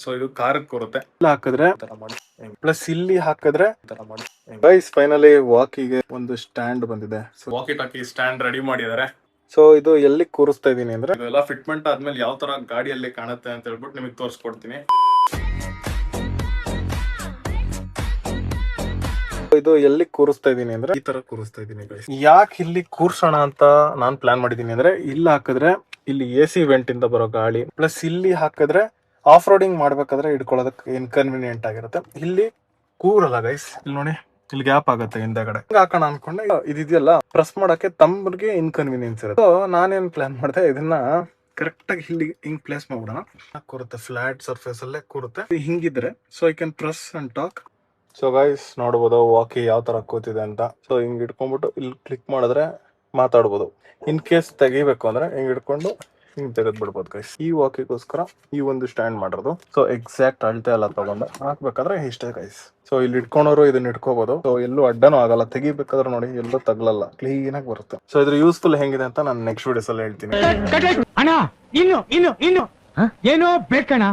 So ಇದು ಕಾರಕ್ಕೆ ಕೂರುತ್ತೆ. ಇಲ್ಲಿ ಹಾಕಿದ್ರೆ ಪ್ಲಸ್ ಇಲ್ಲಿ ಹಾಕಿದ್ರೆ ಗೈಸ್ ಫೈನಲಿ ವಾಕಿಗೆ ಒಂದು ಸ್ಟ್ಯಾಂಡ್ ಬಂದಿದೆ. ಸೊ ವಾಕಿ ಟಾಕಿ ಸ್ಟ್ಯಾಂಡ್ ರೆಡಿ ಮಾಡಿದ್ದಾರೆ. ಸೊ ಇದು ಎಲ್ಲಿ ಕೂರಿಸ್ತಾ ಇದೀನಿ ಅಂದ್ರೆ ಇದೆಲ್ಲ ಫಿಟ್ಮೆಂಟ್ ಆದ್ಮೇಲೆ ಯಾವ ತರ ಗಾಡಿಯಲ್ಲಿ ಕಾಣುತ್ತೆ ಅಂತ ಹೇಳ್ಬಿಟ್ಟು ನಿಮಗೆ ತೋರಿಸ್ಕೊಡ್ತೀನಿ. ಇದು ಎಲ್ಲಿ ಕೂರಿಸ್ತಾ ಇದೀನಿ ಅಂದ್ರೆ ಈ ತರ ಕೂರಿಸ್ತಾ ಇದೀನಿ ಗೈಸ್. ಯಾಕೆ ಇಲ್ಲಿ ಕೂರ್ಸೋಣ ಅಂತ ನಾನ್ ಪ್ಲಾನ್ ಮಾಡಿದೀನಿ ಅಂದ್ರೆ ಇಲ್ಲಿ ಹಾಕಿದ್ರೆ ಇಲ್ಲಿ AC ವೆಂಟ್ ಇಂದ ಬರೋ ಗಾಳಿ, ಪ್ಲಸ್ ಇಲ್ಲಿ ಹಾಕಿದ್ರೆ ಆಫ್ ರೋಡಿಂಗ್ ಮಾಡ್ಬೇಕಾದ್ರೆ ಇಟ್ಕೊಳ್ಳೋದಕ್ಕೆ ಇನ್ಕನ್ವೀನಿಯಂಟ್ ಆಗಿರುತ್ತೆ. ಇಲ್ಲಿ ಕೂರಲ್ಲ ಗೈಸ್, ಇಲ್ಲಿ ನೋಡಿ ಇಲ್ಲಿ ಗ್ಯಾಪ್ ಆಗುತ್ತೆ ಹಿಂದೆಗಡೆ. ಹಾಕೋಣ ಅನ್ಕೊಂಡೆ, ಇದೆಯಲ್ಲ ಪ್ರೆಸ್ ಮಾಡಕ್ಕೆ ತಮ್ಗೆ ಇನ್ಕನ್ವೀನಿಯನ್ಸ್ ಇರುತ್ತೆ. ಸೊ ನಾನೇನ್ ಪ್ಲಾನ್ ಮಾಡಿದೆ, ಇದನ್ನ ಕರೆಕ್ಟ್ ಆಗಿ ಇಲ್ಲಿ ಹಿಂಗ್ ಪ್ಲೇಸ್ ಮಾಡ್ಬಿಡೋಣ. ಕೂರುತ್ತೆ, ಫ್ಲಾಟ್ ಸರ್ಫೇಸ್ ಅಲ್ಲೇ ಕೂರುತ್ತೆ. ಹಿಂಗಿದ್ರೆ so I can press and talk. So guys ನೋಡ್ಬೋದು ವಾಕಿ ಯಾವ ತರ ಕೂತಿದೆ ಅಂತ. ಸೊ ಹಿಂಗ್ ಇಟ್ಕೊಂಡ್ಬಿಟ್ಟು ಇಲ್ಲಿ ಕ್ಲಿಕ್ ಮಾಡಿದ್ರೆ ಮಾತಾಡ್ಬೋದು. ಇನ್ ಕೇಸ್ ತೆಗಿಬೇಕು ಅಂದ್ರೆ ಹಿಂಗ್ ಇಟ್ಕೊಂಡು ಹಿಂಗ್ ತೆಗೆದ್ ಬಿಡ್ಬೋದು ಗೈಸ್. ಈ ವಾಕಿಗೋಸ್ಕರ ಈ ಒಂದು ಸ್ಟ್ಯಾಂಡ್ ಮಾಡಿರೋದು. ಸೊ ಎಕ್ಸಾಕ್ಟ್ ಅಳತೆ ಎಲ್ಲ ತಗೊಂಡು ಹಾಕ್ಬೇಕಾದ್ರೆ ಇಷ್ಟೇ ಗೈಸ್. ಸೊ ಇಲ್ಲಿ ಇಟ್ಕೊಂಡವ್ರು ಇದನ್ನ ಇಟ್ಕೋಬಹುದು. ಸೊ ಎಲ್ಲೂ ಅಡ್ಡನೂ ಆಗಲ್ಲ, ತೆಗಿಬೇಕಾದ್ರೆ ನೋಡಿ ಎಲ್ಲೂ ತಗ್ಲಲ್ಲ, ಕ್ಲೀನ್ ಆಗಿ ಬರುತ್ತೆ. ಸೊ ಇದ್ರ ಯೂಸ್ಫುಲ್ ಹೆಂಗಿದೆ ಅಂತ ನಾನು ನೆಕ್ಸ್ಟ್ ವಿಡಿಯೋಸ್ ಅಲ್ಲಿ ಹೇಳ್ತೀನಿ. ಅಣ್ಣ ಇನ್ನು ಏನೋ ಬೇಕಣ್ಣ.